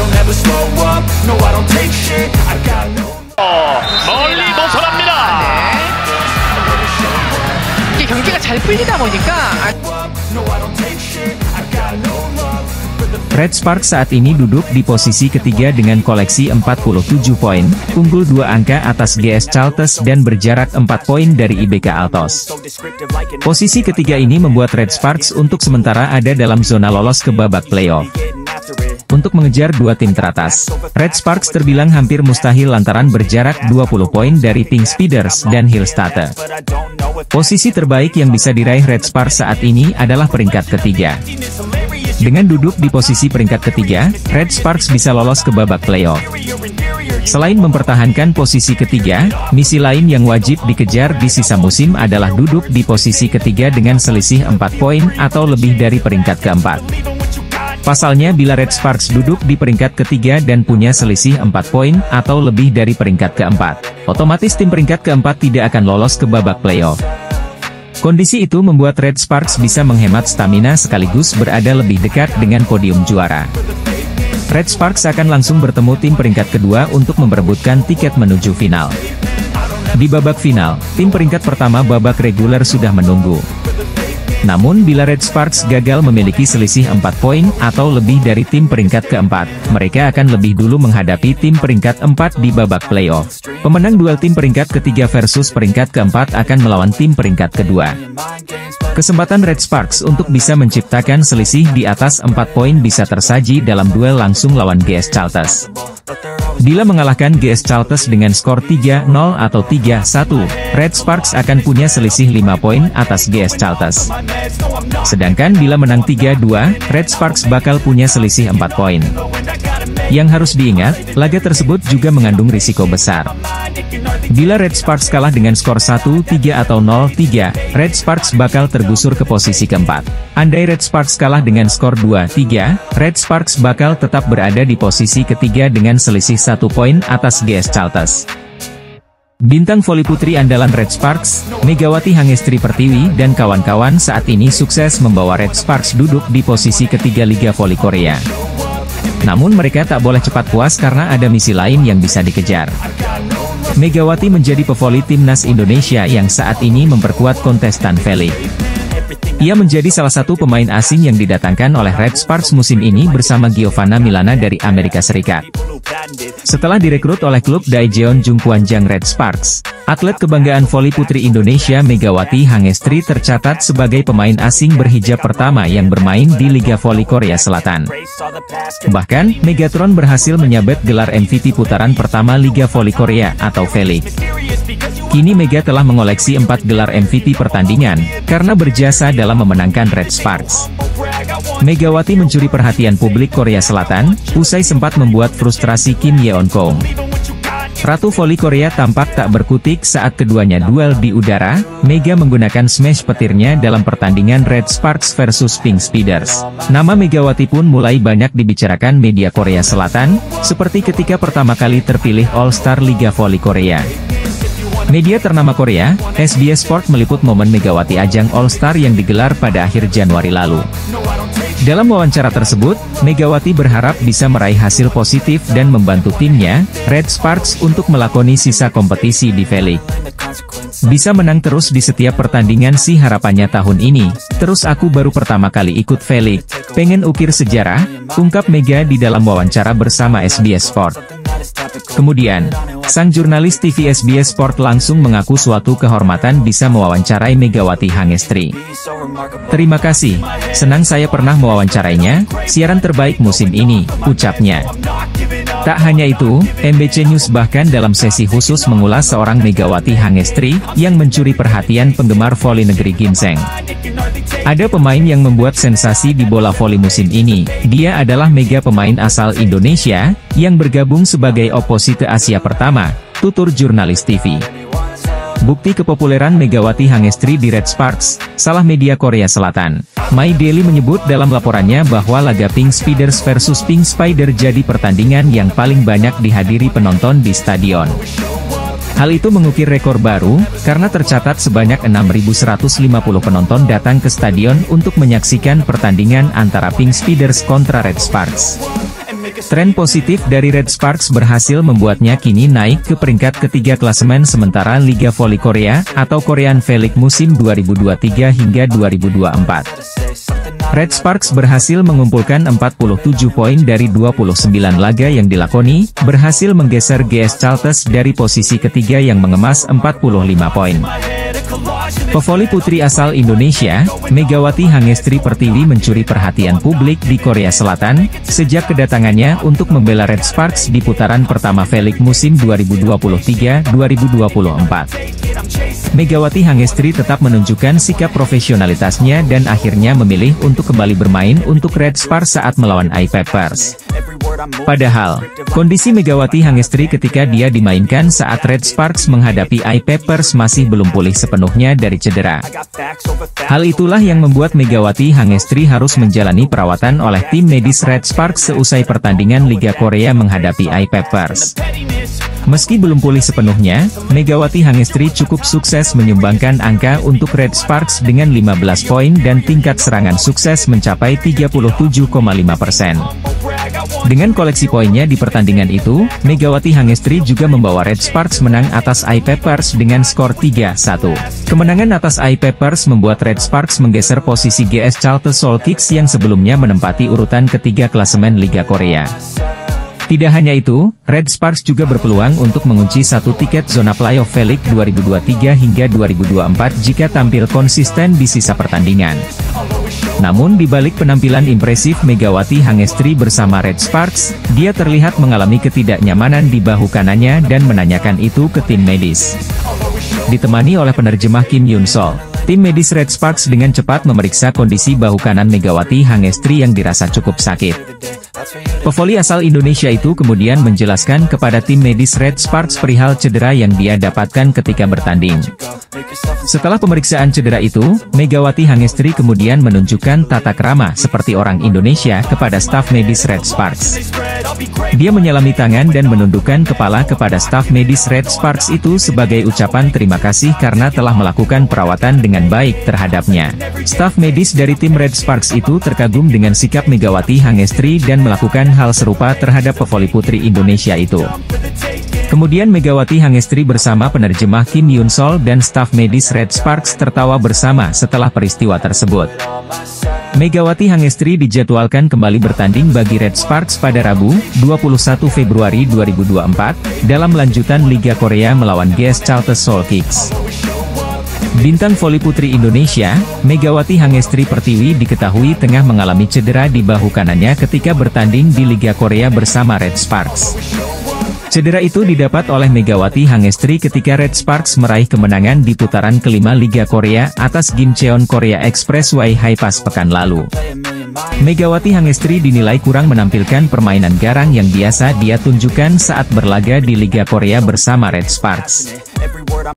I'll never slow up, no I don't take shit, I got no. 멀리 벗어납니다. 이게 경기가 잘 풀리다 보니까 No I don't take shit, I got no love. Red Sparks saat ini duduk di posisi ketiga dengan koleksi 47 poin, unggul 2 angka atas GS Caltes dan berjarak 4 poin dari IBK Altos. Posisi ketiga ini membuat Red Sparks untuk sementara ada dalam zona lolos ke babak playoff. Untuk mengejar dua tim teratas, Red Sparks terbilang hampir mustahil lantaran berjarak 20 poin dari Pink Speeders dan Hillstatte. Posisi terbaik yang bisa diraih Red Sparks saat ini adalah peringkat ketiga. Dengan duduk di posisi peringkat ketiga, Red Sparks bisa lolos ke babak playoff. Selain mempertahankan posisi ketiga, misi lain yang wajib dikejar di sisa musim adalah duduk di posisi ketiga dengan selisih 4 poin atau lebih dari peringkat keempat. Pasalnya bila Red Sparks duduk di peringkat ketiga dan punya selisih 4 poin atau lebih dari peringkat keempat, otomatis tim peringkat keempat tidak akan lolos ke babak playoff. Kondisi itu membuat Red Sparks bisa menghemat stamina sekaligus berada lebih dekat dengan podium juara. Red Sparks akan langsung bertemu tim peringkat kedua untuk memperebutkan tiket menuju final. Di babak final, tim peringkat pertama babak reguler sudah menunggu. Namun bila Red Sparks gagal memiliki selisih 4 poin atau lebih dari tim peringkat keempat, mereka akan lebih dulu menghadapi tim peringkat 4 di babak playoff. Pemenang duel tim peringkat ketiga versus peringkat keempat akan melawan tim peringkat kedua. Kesempatan Red Sparks untuk bisa menciptakan selisih di atas 4 poin bisa tersaji dalam duel langsung lawan GS Caltes. Bila mengalahkan GS Caltes dengan skor 3-0 atau 3-1, Red Sparks akan punya selisih 5 poin atas GS Caltes. Sedangkan bila menang 3-2, Red Sparks bakal punya selisih 4 poin. Yang harus diingat, laga tersebut juga mengandung risiko besar. Bila Red Sparks kalah dengan skor 1-3 atau 0-3, Red Sparks bakal tergusur ke posisi keempat. Andai Red Sparks kalah dengan skor 2-3, Red Sparks bakal tetap berada di posisi ketiga dengan selisih 1 poin atas GS Caltes. Bintang voli putri andalan Red Sparks, Megawati Hangestri Pertiwi dan kawan-kawan saat ini sukses membawa Red Sparks duduk di posisi ketiga Liga Voli Korea. Namun mereka tak boleh cepat puas karena ada misi lain yang bisa dikejar. Megawati menjadi pevoli timnas Indonesia yang saat ini memperkuat kontestan voli. Ia menjadi salah satu pemain asing yang didatangkan oleh Red Sparks musim ini bersama Giovanna Milana dari Amerika Serikat. Setelah direkrut oleh klub Daejeon Jungkwanjang Red Sparks, atlet kebanggaan voli putri Indonesia Megawati Hangestri tercatat sebagai pemain asing berhijab pertama yang bermain di Liga Voli Korea Selatan. Bahkan, Megatron berhasil menyabet gelar MVP putaran pertama Liga Voli Korea atau V-League. Kini Mega telah mengoleksi 4 gelar MVP pertandingan, karena berjasa dalam memenangkan Red Sparks. Megawati mencuri perhatian publik Korea Selatan, usai sempat membuat frustrasi Kim Yeon-kong. Ratu voli Korea tampak tak berkutik saat keduanya duel di udara. Mega menggunakan smash petirnya dalam pertandingan Red Sparks versus Pink Speeders. Nama Megawati pun mulai banyak dibicarakan media Korea Selatan, seperti ketika pertama kali terpilih All-Star Liga Voli Korea. Media ternama Korea, SBS Sport meliput momen Megawati ajang All-Star yang digelar pada akhir Januari lalu. Dalam wawancara tersebut, Megawati berharap bisa meraih hasil positif dan membantu timnya, Red Sparks untuk melakoni sisa kompetisi di V-League. Bisa menang terus di setiap pertandingan sih harapannya tahun ini, terus aku baru pertama kali ikut V-League, pengen ukir sejarah, ungkap Mega di dalam wawancara bersama SBS Sport. Kemudian, sang jurnalis TV SBS Sport langsung mengaku suatu kehormatan bisa mewawancarai Megawati Hangestri. Terima kasih, senang saya pernah mewawancarainya, siaran terbaik musim ini, ucapnya. Tak hanya itu, MBC News bahkan dalam sesi khusus mengulas seorang Megawati Hangestri, yang mencuri perhatian penggemar voli negeri ginseng. Ada pemain yang membuat sensasi di bola voli musim ini, dia adalah mega pemain asal Indonesia, yang bergabung sebagai oposite Asia pertama, tutur jurnalis TV. Bukti kepopuleran Megawati Hangestri di Red Sparks, salah media Korea Selatan. My Daily menyebut dalam laporannya bahwa laga Pink Speeders versus Pink Spider jadi pertandingan yang paling banyak dihadiri penonton di stadion. Hal itu mengukir rekor baru, karena tercatat sebanyak 6.150 penonton datang ke stadion untuk menyaksikan pertandingan antara Pink Speeders kontra Red Sparks. Tren positif dari Red Sparks berhasil membuatnya kini naik ke peringkat ketiga klasemen sementara Liga Voli Korea atau Korean V-League musim 2023 hingga 2024. Red Sparks berhasil mengumpulkan 47 poin dari 29 laga yang dilakoni, berhasil menggeser GS Chalters dari posisi ketiga yang mengemas 45 poin. Pevoli putri asal Indonesia, Megawati Hangestri Pertiwi mencuri perhatian publik di Korea Selatan, sejak kedatangannya untuk membela Red Sparks di putaran pertama V-League musim 2023-2024. Megawati Hangestri tetap menunjukkan sikap profesionalitasnya dan akhirnya memilih untuk kembali bermain untuk Red Sparks saat melawan I-Peppers. Padahal, kondisi Megawati Hangestri ketika dia dimainkan saat Red Sparks menghadapi I-Peppers masih belum pulih sepenuhnya dari cedera. Hal itulah yang membuat Megawati Hangestri harus menjalani perawatan oleh tim medis Red Sparks seusai pertandingan Liga Korea menghadapi I-Peppers. Meski belum pulih sepenuhnya, Megawati Hangestri cukup sukses menyumbangkan angka untuk Red Sparks dengan 15 poin dan tingkat serangan sukses mencapai 37,5%. Dengan koleksi poinnya di pertandingan itu, Megawati Hangestri juga membawa Red Sparks menang atas I-Peppers dengan skor 3-1. Kemenangan atas I-Peppers membuat Red Sparks menggeser posisi GS Chalters Seoul Kicks yang sebelumnya menempati urutan ketiga klasemen Liga Korea. Tidak hanya itu, Red Sparks juga berpeluang untuk mengunci satu tiket zona playoff V-League 2023 hingga 2024 jika tampil konsisten di sisa pertandingan. Namun di balik penampilan impresif Megawati Hangestri bersama Red Sparks, dia terlihat mengalami ketidaknyamanan di bahu kanannya dan menanyakan itu ke tim medis. Ditemani oleh penerjemah Kim Yun Sol, tim medis Red Sparks dengan cepat memeriksa kondisi bahu kanan Megawati Hangestri yang dirasa cukup sakit. Pevoli asal Indonesia itu kemudian menjelaskan kepada tim medis Red Sparks perihal cedera yang dia dapatkan ketika bertanding. Setelah pemeriksaan cedera itu, Megawati Hangestri kemudian menunjukkan tata krama seperti orang Indonesia kepada staf medis Red Sparks. Dia menyalami tangan dan menundukkan kepala kepada staf medis Red Sparks itu sebagai ucapan terima kasih karena telah melakukan perawatan dengan baik terhadapnya. Staf medis dari tim Red Sparks itu terkagum dengan sikap Megawati Hangestri dan melakukan hal serupa terhadap pevoli putri Indonesia itu. Kemudian Megawati Hangestri bersama penerjemah Kim Yun Sol dan staf medis Red Sparks tertawa bersama setelah peristiwa tersebut. Megawati Hangestri dijadwalkan kembali bertanding bagi Red Sparks pada Rabu, 21 Februari 2024, dalam lanjutan Liga Korea melawan GS Chalters Seoul Kicks. Bintang voli putri Indonesia, Megawati Hangestri Pertiwi diketahui tengah mengalami cedera di bahu kanannya ketika bertanding di Liga Korea bersama Red Sparks. Cedera itu didapat oleh Megawati Hangestri ketika Red Sparks meraih kemenangan di putaran kelima Liga Korea atas Gimcheon Korea Expressway High-Pass pekan lalu. Megawati Hangestri dinilai kurang menampilkan permainan garang yang biasa dia tunjukkan saat berlaga di Liga Korea bersama Red Sparks.